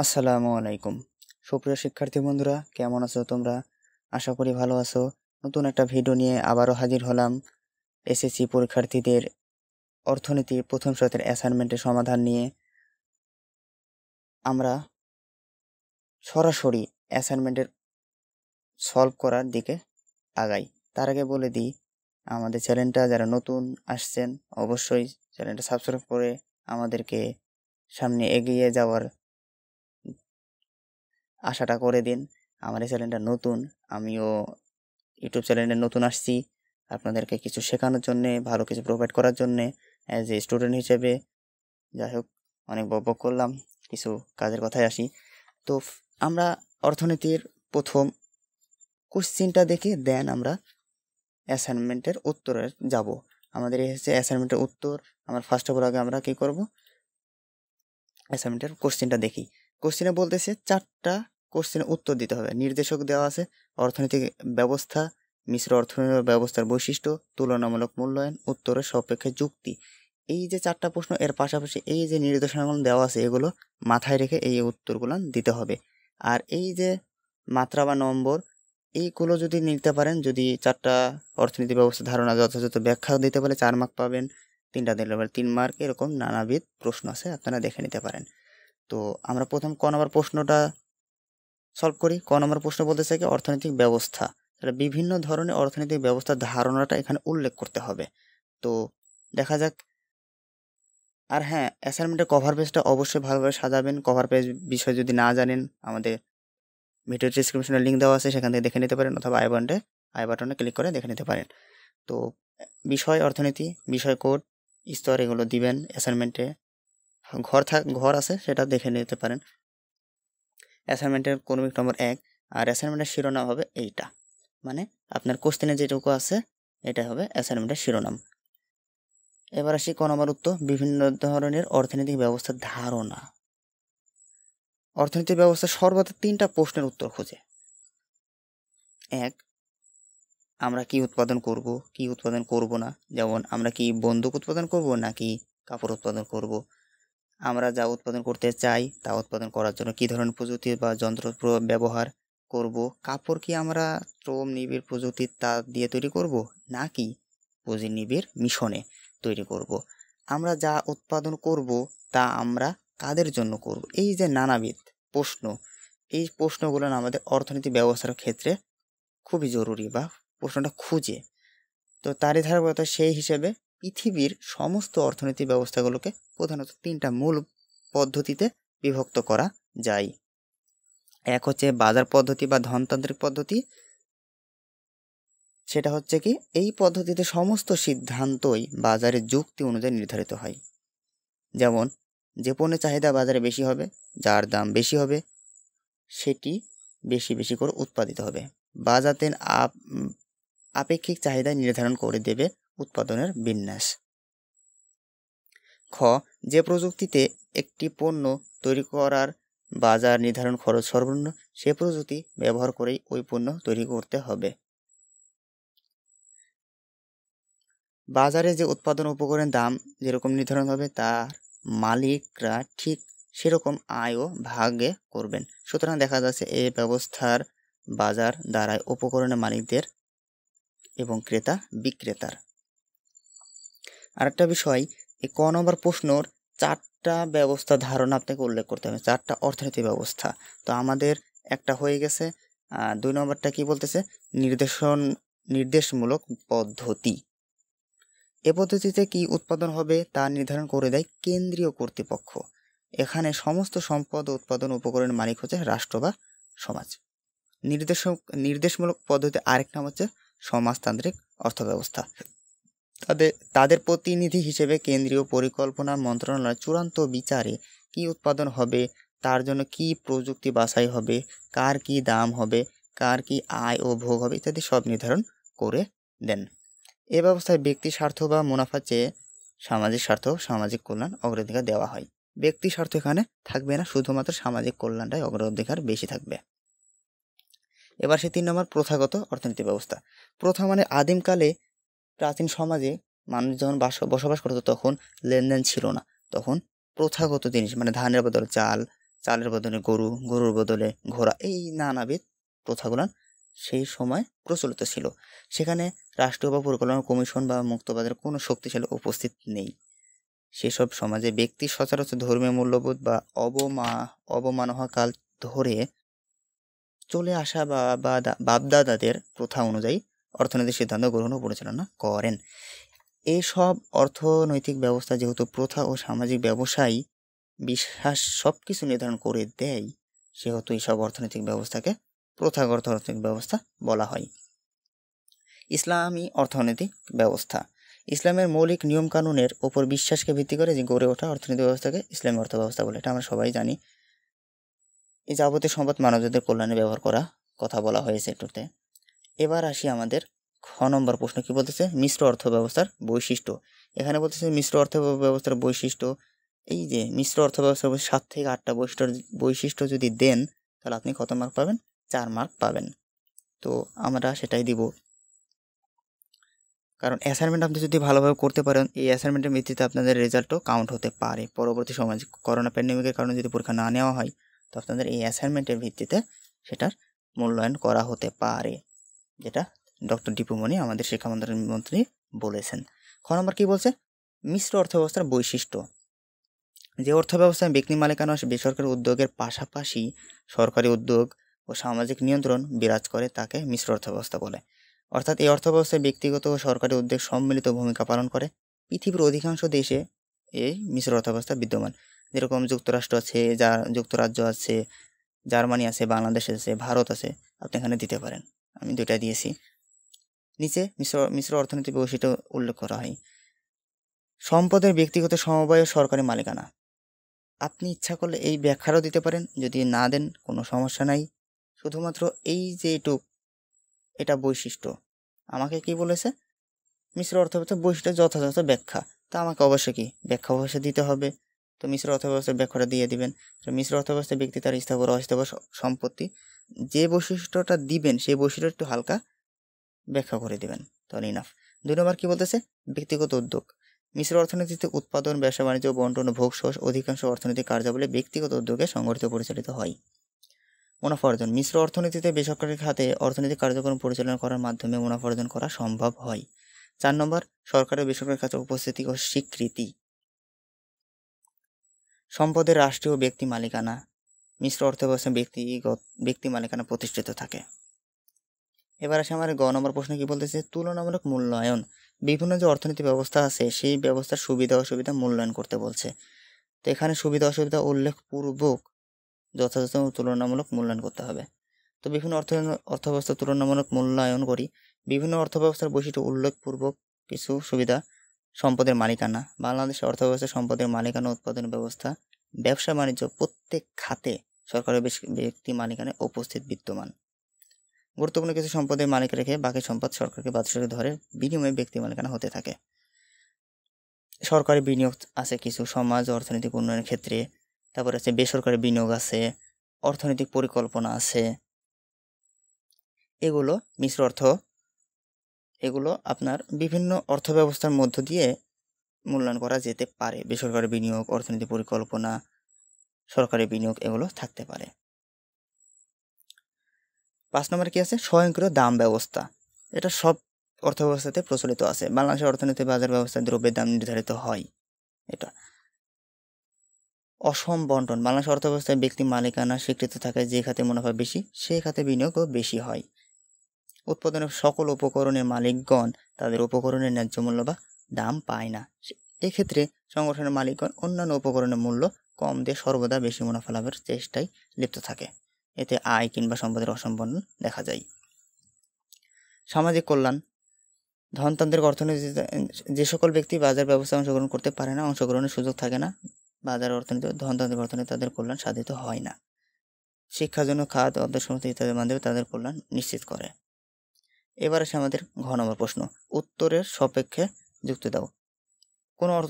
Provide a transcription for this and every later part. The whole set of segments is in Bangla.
আসসালামু আলাইকুম। সুপ্রিয় শিক্ষার্থী বন্ধুরা, কেমন আছো তোমরা? আশা করি ভালো আছো। নতুন একটা ভিডিও নিয়ে আবারও হাজির হলাম। এসএসসি পরীক্ষার্থীদের অর্থনীতি প্রথম সপ্তাহের অ্যাসাইনমেন্টের সমাধান নিয়ে আমরা সরাসরি অ্যাসাইনমেন্টের সলভ করার দিকে আগাই। তার আগে বলে দিই, আমাদের চ্যানেলটা যারা নতুন আসছেন অবশ্যই চ্যানেলটা সাবস্ক্রাইব করে আমাদেরকে সামনে এগিয়ে যাওয়ার আশাটা করে দিন। আমার এই চ্যানেলটা নতুন, আমিও ইউটিউব চ্যানেলে নতুন আসছি আপনাদেরকে কিছু শেখানোর জন্যে, ভালো কিছু প্রোভাইড করার জন্যে অ্যাজ এ স্টুডেন্ট হিসেবে। যাই হোক, অনেক বকবক করলাম, কিছু কাজের কথায় আসি। তো আমরা অর্থনীতির প্রথম কোশ্চিনটা দেখে দেন আমরা অ্যাসাইনমেন্টের উত্তরে যাব। আমাদের এই হচ্ছে অ্যাসাইনমেন্টের উত্তর। আমরা ফার্স্ট অফ অল আগে আমরা কী করব, অ্যাসাইনমেন্টের কোশ্চিনটা দেখি। কোশ্চিনে বলতেছে 4টা কোশ্চেনের উত্তর দিতে হবে। নির্দেশক দেওয়া আছে অর্থনৈতিক ব্যবস্থা, মিশ্র অর্থনৈতিক ব্যবস্থার বৈশিষ্ট্য, তুলনামূলক মূল্যায়ন, উত্তরের সাপেক্ষে যুক্তি। এই যে 4টা প্রশ্ন, এর পাশাপাশি এই যে নির্দেশনাগুলো দেওয়া আছে এগুলো মাথায় রেখে এই উত্তরগুলো দিতে হবে। আর এই যে মাত্রা বা নম্বর এইগুলো যদি নিতে পারেন, যদি 4টা অর্থনীতি ব্যবস্থা ধারণা যথাযথ ব্যাখ্যা দিতে পারে 4 মার্ক পাবেন, 3টা দিলে 3 মার্ক, এরকম নানাবিধ প্রশ্ন আছে, আপনারা দেখে নিতে পারেন। তো আমরা প্রথম ক নম্বর প্রশ্নটা সলভ করি। ক নম্বর প্রশ্ন বলতেছে কি অর্থনৈতিক ব্যবস্থা, তাহলে বিভিন্ন ধরনের অর্থনৈতিক ব্যবস্থার ধারণাটা এখানে উল্লেখ করতে হবে। তো দেখা যাক। আর হ্যাঁ, অ্যাসাইনমেন্টের কভার পেজটা অবশ্যই ভালোভাবে সাজাবেন। কভার পেজ বিষয় যদি না জানেন, আমাদের ভিডিও ডিসক্রিপশনে লিঙ্ক দেওয়া আছে, সেখান থেকে দেখে নিতে পারেন, অথবা আই বাটনে ক্লিক করে দেখে নিতে পারেন। তো বিষয় অর্থনীতি, বিষয় কোড, স্তর এগুলো দিবেন অ্যাসাইনমেন্টে। ঘর আছে, সেটা দেখে নিতে পারেন। অ্যাসাইনমেন্টের ক্রমিক নম্বর 1, আর অ্যাসাইনমেন্টের শিরোনাম হবে এইটা, মানে আপনার কোশ্চেনে যেটুকু আছে এটা হবে অ্যাসাইনমেন্টের শিরোনাম। এবার আসি ক নম্বর উত্তর, বিভিন্ন ধরনের অর্থনৈতিক ব্যবস্থার ধারণা। অর্থনৈতিক ব্যবস্থা সর্বদা 3টা প্রশ্নের উত্তর খোঁজে। 1, আমরা কি উৎপাদন করব, কি উৎপাদন করব না। যেমন আমরা কি বন্দুক উৎপাদন করব নাকি কাপড় উৎপাদন করব। আমরা যা উৎপাদন করতে চাই তা উৎপাদন করার জন্য কী ধরনের প্রযুক্তি বা যন্ত্র ব্যবহার করব। কাপড় কি আমরা শ্রম নিবিড় প্রযুক্তি তা দিয়ে তৈরি করব নাকি পুঁজি নিবিড় মিশনে তৈরি করব। আমরা যা উৎপাদন করব তা আমরা কাদের জন্য করব। এই যে নানাবিধ প্রশ্ন, এই প্রশ্নগুলো আমাদের অর্থনীতি ব্যবস্থার ক্ষেত্রে খুবই জরুরি, বা প্রশ্নটা খুঁজে। তো তারই ধারাবাহিকতা সেই হিসেবে পৃথিবীর সমস্ত অর্থনৈতিক ব্যবস্থাগুলোকে প্রধানত 3টা মূল পদ্ধতিতে বিভক্ত করা যায়। এক হচ্ছে বাজার পদ্ধতি বা ধনতান্ত্রিক পদ্ধতি। সেটা হচ্ছে কি, এই পদ্ধতিতে সমস্ত সিদ্ধান্তই বাজারের যুক্তি অনুযায়ী নির্ধারিত হয়। যেমন যে পণ্যের চাহিদা বাজারে বেশি হবে, যার দাম বেশি হবে, সেটি বেশি বেশি করে উৎপাদিত হবে। বাজারে আপেক্ষিক চাহিদা নির্ধারণ করে দেবে উৎপাদনের বিন্যাস। খ, যে প্রযুক্তিতে একটি পণ্য তৈরি করার বাজার নির্ধারণ খরচ সর্বনিম্ন, সে প্রযুক্তি ব্যবহার করেই ওই পণ্য তৈরি করতে হবে। বাজারে যে উৎপাদন উপকরণের দাম যেরকম নির্ধারণ হবে, তার মালিকরা ঠিক সেরকম আয়ও ভাগে করবেন। সুতরাং দেখা যাচ্ছে এই ব্যবস্থার বাজার দাঁড়ায় উপকরণের মালিকদের এবং ক্রেতা বিক্রেতার। আরেকটা বিষয়, এই ক নম্বর প্রশ্নর 4টা ব্যবস্থা ধারণা আপনাকে উল্লেখ করতে হবে, 4টা অর্থনৈতিক ব্যবস্থা। তো আমাদের একটা হয়ে গেছে। 2 নম্বরটা কি বলতেছে, নির্দেশমূলক পদ্ধতি। এ পদ্ধতিতে কি উৎপাদন হবে তা নির্ধারণ করে দেয় কেন্দ্রীয় কর্তৃপক্ষ। এখানে সমস্ত সম্পদ ও উৎপাদন উপকরণের মালিক হচ্ছে রাষ্ট্র বা সমাজ। নির্দেশমূলক পদ্ধতি আরেক নাম হচ্ছে সমাজতান্ত্রিক অর্থব্যবস্থা। তাদের প্রতিনিধি হিসেবে কেন্দ্রীয় পরিকল্পনা মন্ত্রণালয় চূড়ান্ত বিচারে কি উৎপাদন হবে, তার জন্য কি প্রযুক্তি বাছাই হবে, কার কি দাম হবে, কার কি আয় ও ভোগ হবে ইত্যাদি সব নির্ধারণ করে দেন। এ ব্যবস্থায় ব্যক্তি স্বার্থ বা মুনাফার চেয়ে সামাজিক স্বার্থ, সামাজিক কল্যাণ অগ্রাধিকার দেওয়া হয়। ব্যক্তি স্বার্থ এখানে থাকবে না, শুধুমাত্র সামাজিক কল্যাণটাই অগ্রাধিকার বেশি থাকবে। এবার সে 3 নম্বর প্রথাগত অর্থনীতি ব্যবস্থা। প্রথা মানে আদিমকালে প্রাচীন সমাজে মানুষ যখন বসবাস করতো তখন লেনদেন ছিল না, তখন প্রথাগত জিনিস মানে ধানের বদলে চাল, চালের বদলে গরু, গরুর বদলে ঘোড়া, এই নানাবিধ প্রথাগুলো সেই সময় প্রচলিত ছিল। সেখানে রাষ্ট্রীয় বা পরিকল্পনা কমিশন বা মুক্তবাদের কোনো শক্তিশালী উপস্থিত নেই। সেসব সমাজে ব্যক্তি সচরাচর ধর্মীয় মূল্যবোধ বা অবমাননাকাল ধরে চলে আসা বাপদাদাদের প্রথা অনুযায়ী অর্থনৈতিক সিদ্ধান্ত গ্রহণ ও পরিচালনা করেন। এইসব অর্থনৈতিক ব্যবস্থা যেহেতু প্রথা ও সামাজিক ব্যবসায়ী বিশ্বাস সব কিছু নির্ধারণ করে দেয়, সেহেতু এইসব অর্থনৈতিক ব্যবস্থাকে প্রথাগত অর্থনৈতিক ব্যবস্থা বলা হয়। ইসলামী অর্থনৈতিক ব্যবস্থা ইসলামের মৌলিক নিয়মকানুনের ওপর বিশ্বাসকে ভিত্তি করে যে গড়ে ওঠা অর্থনৈতিক ব্যবস্থাকে ইসলামী অর্থ ব্যবস্থা বলে। এটা আমরা সবাই জানি। এই যাবতীয় সম্পদ মানবজাতির কল্যাণে ব্যবহার করা কথা বলা হয়েছে এটাতে। এবার আসি আমাদের খ নম্বর প্রশ্ন। কি বলতেছে? মিশ্র অর্থ ব্যবস্থার বৈশিষ্ট্য। এখানে বলতেছে মিশ্র অর্থ ব্যবস্থার বৈশিষ্ট্য। এই যে মিশ্র অর্থ ব্যবস্থার 7 থেকে 8টা বৈশিষ্ট্য যদি দেন, তাহলে আপনি কত মার্ক পাবেন? 4 মার্ক পাবেন। তো আমরা সেটাই দিব, কারণ অ্যাসাইনমেন্ট আপনি যদি ভালোভাবে করতে পারেন, এই অ্যাসাইনমেন্টের ভিত্তিতে আপনাদের রেজাল্টও কাউন্ট হতে পারে। পরবর্তী সময় করোনা প্যান্ডেমিকের কারণে যদি পরীক্ষা না নেওয়া হয়, তো আপনাদের এই অ্যাসাইনমেন্টের ভিত্তিতে সেটার মূল্যায়ন করা হতে পারে, যেটা ডক্টর দীপু মনি আমাদের শিক্ষামন্ত্রী বলেছেন। খ নম্বর কি বলছে? মিশ্র অর্থব্যবস্থার বৈশিষ্ট্য। যে অর্থব্যবস্থায় ব্যক্তি মালিকানা ও বেসরকারি উদ্যোগের পাশাপাশি সরকারি উদ্যোগ ও সামাজিক নিয়ন্ত্রণ বিরাজ করে তাকে মিশ্র অর্থব্যবস্থা বলে। অর্থাৎ এই অর্থব্যবস্থায় ব্যক্তিগত ও সরকারি উদ্যোগ সম্মিলিত ভূমিকা পালন করে। পৃথিবীর অধিকাংশ দেশে এই মিশ্র অর্থব্যবস্থা বিদ্যমান। যেরকম যুক্তরাষ্ট্র আছে, যুক্তরাজ্য আছে, জার্মানি আছে, বাংলাদেশ আছে, ভারত আছে। আপনি এখানে দিতে পারেন, আমি 2টা দিয়েছি। নিচে মিশ্র অর্থনৈতিক বৈশিষ্ট্য উল্লেখ করা হয়। সম্পদের ব্যক্তিগত সমবায় ও সরকারি মালিকানা। আপনি ইচ্ছা করলে এই ব্যাখ্যারও দিতে পারেন, যদি না দেন কোনো সমস্যা নাই। শুধুমাত্র এই যে এটা বৈশিষ্ট্য আমাকে কি বলেছে? মিশ্র অর্থব্যবস্থার বৈশিষ্ট্য যথাযথ ব্যাখ্যা। তা আমাকে অবশ্যই কি ব্যাখ্যা অবশ্যই দিতে হবে। তো মিশ্র অর্থব্যবস্থার ব্যাখ্যাটা দিয়ে দিবেন। তো মিশ্র অর্থব্যবস্থায় ব্যক্তি তার স্থাবর অস্থাবর সম্পত্তি, যে বৈশিষ্ট্যটা দিবেন সেই বৈশিষ্ট্য একটু হালকা ব্যাখ্যা করে দিবেন, তাহলে ইনাফ। 2 নম্বর কি বলতেছে? ব্যক্তিগত উদ্যোগ। মিশ্র অর্থনীতিতে উৎপাদন, ব্যবসা বাণিজ্য, বন্টন ও ভোগ সহ অধিকাংশ অর্থনৈতিক কার্যাবলী ব্যক্তিগত উদ্যোগে সংগঠিত পরিচালিত হয়। মুনাফা অর্জন। মিশ্র অর্থনীতিতে বেসরকারি খাতে অর্থনৈতিক কার্যক্রম পরিচালনা করার মাধ্যমে মুনাফা অর্জন করা সম্ভব হয়। 4 নম্বর সরকারি ও বেসরকারি খাতে উপস্থিতি ও স্বীকৃতি। সম্পদের রাষ্ট্রীয় ব্যক্তি মালিকানা। মিশ্র অর্থব্যবস্থায় ব্যক্তি মালিকানা প্রতিষ্ঠিত থাকে। এবার আসে আমার গ নম্বর প্রশ্ন। কি বলতেছে? তুলনামূলক মূল্যায়ন। বিভিন্ন যে অর্থনৈতিক ব্যবস্থা আছে সেই ব্যবস্থার সুবিধা অসুবিধা মূল্যায়ন করতে বলছে। তো এখানে সুবিধা অসুবিধা উল্লেখপূর্বক যথাযথ তুলনামূলক মূল্যায়ন করতে হবে। তো বিভিন্ন অর্থব্যবস্থা তুলনামূলক মূল্যায়ন করি। বিভিন্ন অর্থব্যবস্থার বৈশিষ্ট্য উল্লেখপূর্বক কিছু সুবিধা। সম্পদের মালিকানা। বাংলাদেশের অর্থব্যবস্থা সম্পদের মালিকানা, উৎপাদন ব্যবস্থা, ব্যবসা বাণিজ্য প্রত্যেক খাতে সরকারি ব্যক্তি মালিকানায় উপস্থিত বিদ্যমান। গুরুত্বপূর্ণ কিছু সম্পদের মালিক রেখে বাকি সম্পদ সরকারকে বাৎসরিক ধরে বিনিময়ে ব্যক্তি মালিকানা হতে থাকে। সরকারি বিনিয়োগ আছে কিছু সমাজ অর্থনৈতিক উন্নয়নের ক্ষেত্রে। তারপর আছে বেসরকারি বিনিয়োগ আছে, অর্থনৈতিক পরিকল্পনা আছে। এগুলো মিশ্র অর্থ, এগুলো আপনার বিভিন্ন অর্থ ব্যবস্থার মধ্য দিয়ে মূল্যায়ন করা যেতে পারে। বেসরকারি বিনিয়োগ, অর্থনৈতিক পরিকল্পনা, সরকারি বিনিয়োগ এগুলো থাকতে পারে। 5 নম্বরে কি আছে? স্বয়ংক্রিয় দাম ব্যবস্থা। এটা সব অর্থব্যবস্থাতে প্রচলিত আছে। বাংলাদেশের অর্থনীতি বাজার ব্যবস্থায় দ্রব্যের দাম নির্ধারিত হয়। এটা অসম বন্টন। বাংলাদেশ অর্থব্যবস্থায় ব্যক্তি মালিকানা স্বীকৃত থাকায় যে খাতে মুনাফা বেশি সেই খাতে বিনিয়োগও বেশি হয়। উৎপাদনের সকল উপকরণের মালিকগণ তাদের উপকরণের ন্যায্য মূল্য বা দাম পায় না। এক্ষেত্রে সংগঠনের মালিকগণ অন্যান্য উপকরণের মূল্য কম দিয়ে সর্বদা বেশি মুনাফা লাভের চেষ্টায় লিপ্ত থাকে। এতে আয় কিংবা সম্পদের অসম্পন্ন দেখা যায়। সামাজিক কল্যাণ। ধনতান্ত্রিক অর্থনীতিতে যে সকল ব্যক্তি বাজার ব্যবস্থায় অংশগ্রহণ করতে পারে না, অংশগ্রহণের সুযোগ থাকে না, বাজার অর্থনীতি ধনতান্ত্রিক অর্থনীতি তাদের কল্যাণ সাধিত হয় না। শিক্ষার জন্য খাত, অর্থসংস্থা ইত্যাদির মাধ্যমে তাদের কল্যাণ নিশ্চিত করে। এবার আসে আমাদের ঘ নম্বর প্রশ্ন। উত্তরের সপক্ষে যুক্তি দাও।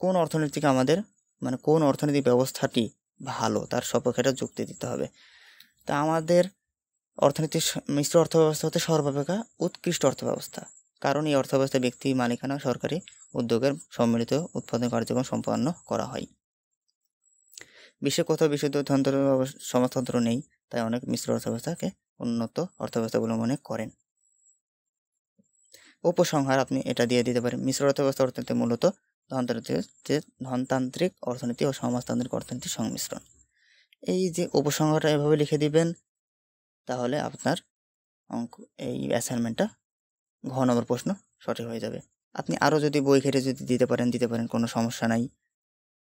কোন অর্থনীতিকে আমাদের কোন অর্থনৈতিক ব্যবস্থাটি ভালো তার সপক্ষে যুক্তি দিতে হবে। তা আমাদের অর্থনীতির মিশ্র অর্থব্যবস্থা হতে সর্বাপেক্ষা উৎকৃষ্ট অর্থব্যবস্থা, কারণ এই অর্থব্যবস্থা ব্যক্তি মালিকানা সরকারি উদ্যোগের সম্মিলিত উৎপাদন কার্যক্রম সম্পন্ন করা হয়। বিশ্বে কোথাও বিশুদ্ধ সমাজতন্ত্র নেই, তাই অনেক মিশ্র অর্থব্যবস্থাকে উন্নত অর্থব্যবস্থা বলে মনে করেন। উপসংহার আপনি এটা দিয়ে দিতে পারেন, মিশ্র অর্থব্যবস্থা অর্থনীতি মূলত ধনতান্ত্রিক অর্থনীতি ও সমাজতান্ত্রিক অর্থনীতির সংমিশ্রণ। এই যে উপসংহারটা এভাবে লিখে দিবেন, তাহলে আপনার এই অ্যাসাইনমেন্টটা ঘ নম্বর প্রশ্ন সঠিক হয়ে যাবে। আপনি আরও যদি বই ঘেটে যদি দিতে পারেন, কোনো সমস্যা নাই,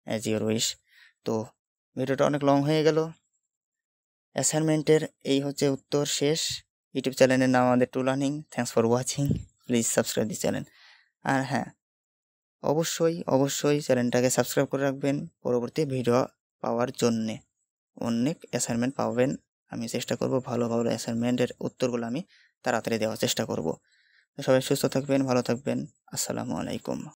অ্যাজ ইউর উইশ। তো ভিডিওটা অনেক লং হয়ে গেল। অ্যাসাইনমেন্টের এই হচ্ছে উত্তর শেষ। ইউটিউব চ্যানেলের নাম আমাদের to learning. Thanks for watching, please subscribe the channel. আর হ্যাঁ, অবশ্যই চ্যানেলটাকে সাবস্ক্রাইব করে রাখবেন পরবর্তী ভিডিও পাওয়ার জন্যে। অনেক অ্যাসাইনমেন্ট পাবেন, আমি চেষ্টা করব ভালো অ্যাসাইনমেন্টের উত্তরগুলো আমি তাড়াতাড়ি দেওয়ার চেষ্টা করব। সবাই সুস্থ থাকবেন, ভালো থাকবেন। আসসালামু আলাইকুম।